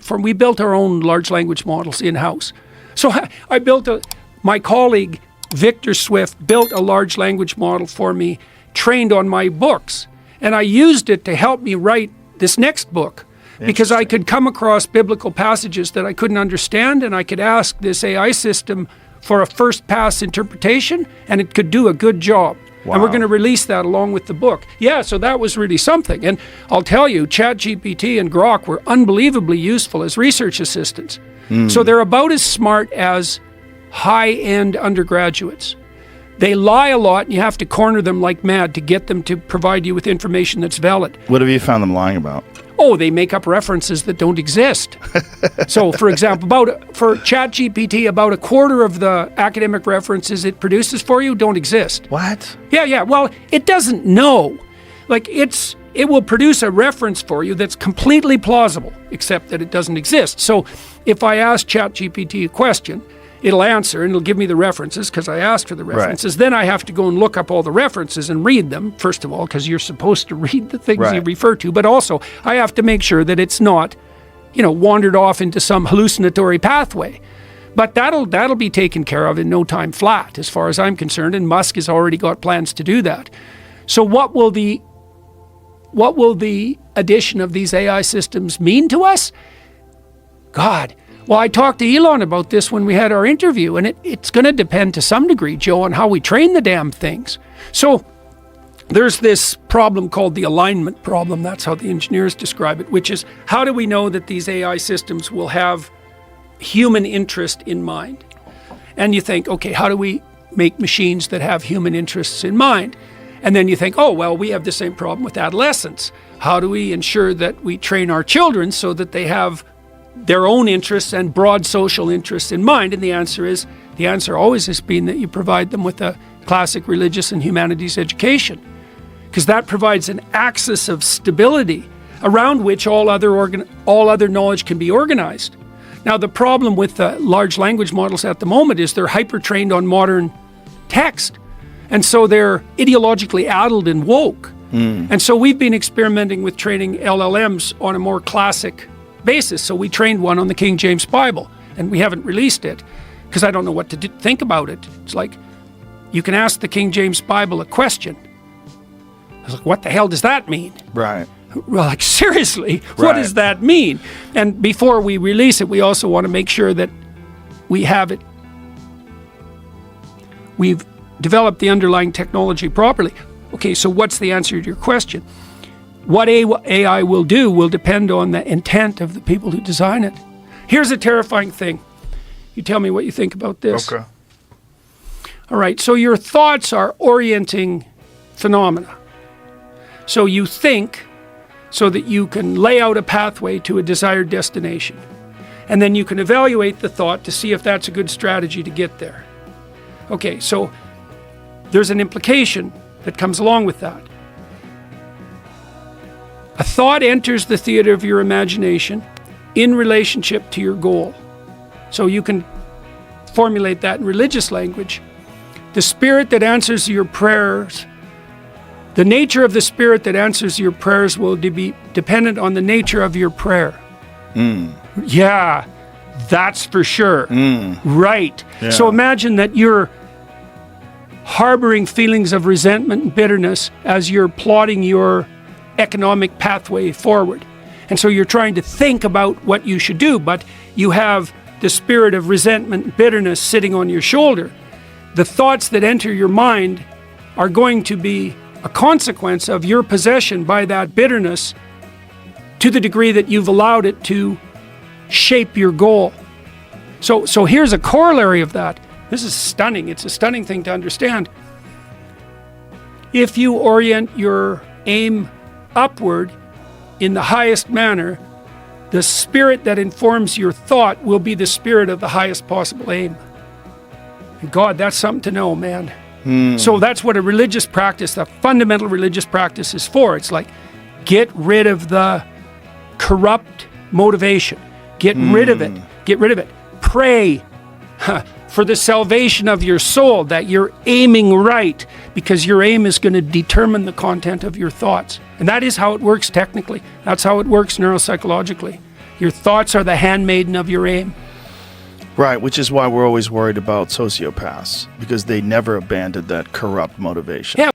We built our own large language models in-house. So I built my colleague, Victor Swift, built a large language model for me, trained on my books. And I used it to help me write this next book because I could come across biblical passages that I couldn't understand, and I could ask this AI system for a first pass interpretation, and it could do a good job. Wow. And we're going to release that along with the book. Yeah, so that was really something. And I'll tell you, ChatGPT and Grok were unbelievably useful as research assistants. So they're about as smart as high-end undergraduates. They lie a lot, and you have to corner them like mad to get them to provide you with information that's valid. What have you found them lying about? Oh, they make up references that don't exist. So, for example, for ChatGPT, about a quarter of the academic references it produces for you don't exist. What? Yeah. Well, it doesn't know. Like, it will produce a reference for you that's completely plausible, except that it doesn't exist. So, if I ask ChatGPT a question, it'll answer and it'll give me the references because I asked for the references. Right. Then I have to go and look up all the references and read them, first of all, because you're supposed to read the things you refer to. But also, I have to make sure that it's not, wandered off into some hallucinatory pathway. But that'll be taken care of in no time flat, as far as I'm concerned. And Musk has already got plans to do that. So what will the addition of these AI systems mean to us? God. Well, I talked to Elon about this when we had our interview, and it's going to depend to some degree, Joe, on how we train the damn things. So there's this problem called the alignment problem. That's how the engineers describe it, which is how do we know that these AI systems will have human interest in mind? And you think, okay, how do we make machines that have human interests in mind? And then you think, oh, well, we have the same problem with adolescents. How do we ensure that we train our children so that they have their own interests and broad social interests in mind? And the answer always has been that you provide them with a classic religious and humanities education, because that provides an axis of stability around which all other knowledge can be organized. Now, the problem with the large language models at the moment is they're hyper-trained on modern text, and so they're ideologically addled and woke. And so we've been experimenting with training LLMs on a more classic basis. So we trained one on the King James Bible, and we haven't released it because I don't know what to think about it. It's like, you can ask the King James Bible a question. I was like, what the hell does that mean? Right. Well, like, seriously, what does that mean? And before we release it, we also want to make sure that we have it. We've developed the underlying technology properly. Okay, so what's the answer to your question? What AI will do will depend on the intent of the people who design it. Here's a terrifying thing. You tell me what you think about this. Okay. All right, so your thoughts are orienting phenomena. So you think so that you can lay out a pathway to a desired destination. And then you can evaluate the thought to see if that's a good strategy to get there. Okay, so there's an implication that comes along with that. A thought enters the theater of your imagination in relationship to your goal. So you can formulate that in religious language. The spirit that answers your prayers, the nature of the spirit that answers your prayers will be dependent on the nature of your prayer. Yeah, that's for sure. Right. Yeah. So imagine that you're harboring feelings of resentment and bitterness as you're plotting your economic pathway forward. And so you're trying to think about what you should do, but you have the spirit of resentment and bitterness sitting on your shoulder. The thoughts that enter your mind are going to be a consequence of your possession by that bitterness to the degree that you've allowed it to shape your goal. So here's a corollary of that. This is stunning. It's a stunning thing to understand. If you orient your aim upward in the highest manner, the spirit that informs your thought will be the spirit of the highest possible aim. And God, that's something to know, man. So that's what a religious practice, a fundamental religious practice is for. It's like, get rid of the corrupt motivation. Get rid of it. Get rid of it. Pray for the salvation of your soul, that you're aiming right, because your aim is going to determine the content of your thoughts. And that is how it works technically. That's how it works neuropsychologically. Your thoughts are the handmaiden of your aim. Right, which is why we're always worried about sociopaths, because they never abandoned that corrupt motivation. Yeah,